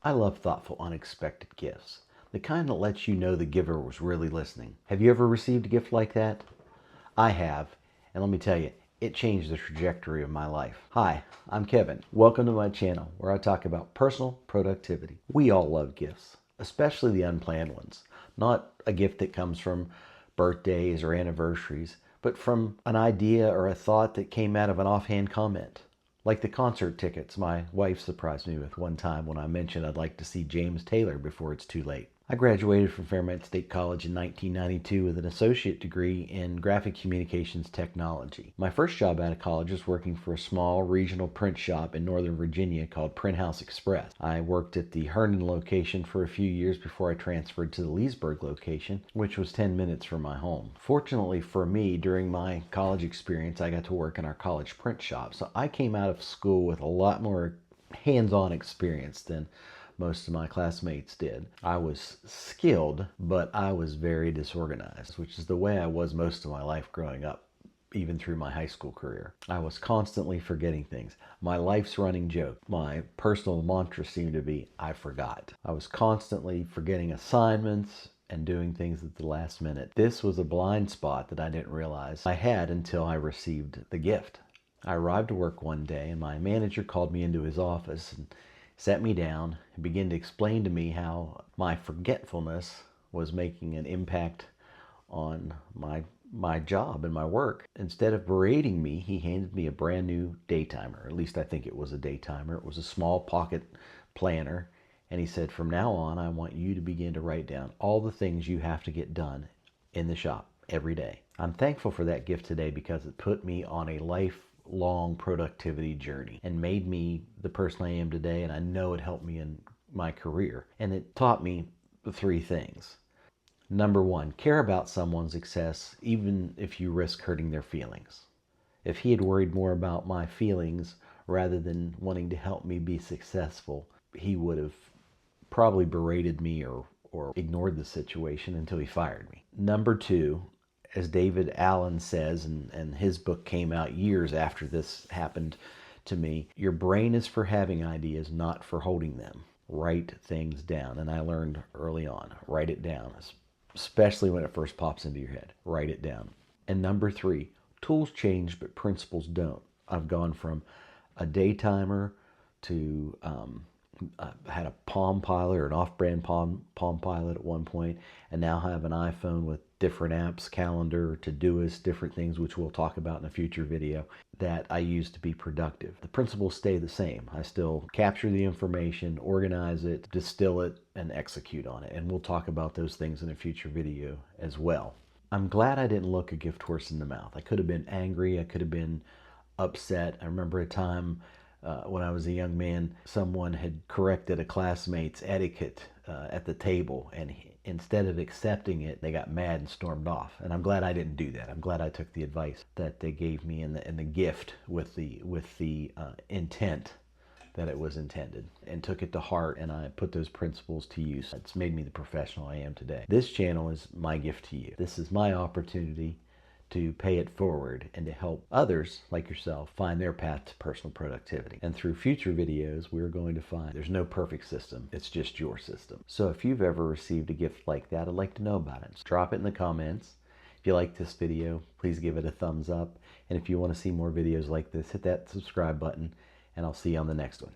I love thoughtful, unexpected gifts. The kind that lets you know the giver was really listening. Have you ever received a gift like that? I have, and let me tell you, it changed the trajectory of my life. Hi, I'm Kevin. Welcome to my channel where I talk about personal productivity. We all love gifts, especially the unplanned ones. Not a gift that comes from birthdays or anniversaries, but from an idea or a thought that came out of an offhand comment. Like the concert tickets my wife surprised me with one time when I mentioned I'd like to see James Taylor before it's too late. I graduated from Fairmont State College in 1992 with an associate degree in graphic communications technology. My first job out of college was working for a small regional print shop in Northern Virginia called Print House Express. I worked at the Herndon location for a few years before I transferred to the Leesburg location, which was 10 minutes from my home. Fortunately for me, during my college experience, I got to work in our college print shop, so I came out of school with a lot more hands-on experience than most of my classmates did. I was skilled, but I was very disorganized, which is the way I was most of my life growing up, even through my high school career. I was constantly forgetting things. My life's running joke, my personal mantra seemed to be, I forgot. I was constantly forgetting assignments and doing things at the last minute. This was a blind spot that I didn't realize I had until I received the gift. I arrived to work one day and my manager called me into his office and sat me down and began to explain to me how my forgetfulness was making an impact on my job and my work. Instead of berating me, he handed me a brand new day timer. At least I think it was a day timer. It was a small pocket planner. And he said, from now on, I want you to begin to write down all the things you have to get done in the shop every day. I'm thankful for that gift today because it put me on a lifelong productivity journey and made me the person I am today, and I know it helped me in my career. And it taught me the three things. Number one, care about someone's success even if you risk hurting their feelings. If he had worried more about my feelings rather than wanting to help me be successful, he would have probably berated me or ignored the situation until he fired me. Number two, as David Allen says, and his book came out years after this happened to me, your brain is for having ideas, not for holding them. Write things down. And I learned early on, write it down, especially when it first pops into your head. Write it down. And number three, tools change, but principles don't. I've gone from a day timer to I had a Palm Pilot or an off-brand Palm Pilot at one point, and now I have an iPhone with different apps, calendar, Todoist, different things, which we'll talk about in a future video, that I use to be productive. The principles stay the same. I still capture the information, organize it, distill it, and execute on it. And we'll talk about those things in a future video as well. I'm glad I didn't look a gift horse in the mouth. I could have been angry. I could have been upset. I remember a time when I was a young man, someone had corrected a classmate's etiquette at the table, and instead of accepting it, they got mad and stormed off. And I'm glad I didn't do that. I'm glad I took the advice that they gave me and the gift with the intent that it was intended, and took it to heart, and I put those principles to use. It's made me the professional I am today. This channel is my gift to you. This is my opportunity to pay it forward and to help others like yourself find their path to personal productivity. And through future videos, we're going to find there's no perfect system. It's just your system. So if you've ever received a gift like that, I'd like to know about it. Drop it in the comments. If you like this video, please give it a thumbs up. And if you want to see more videos like this, hit that subscribe button, and I'll see you on the next one.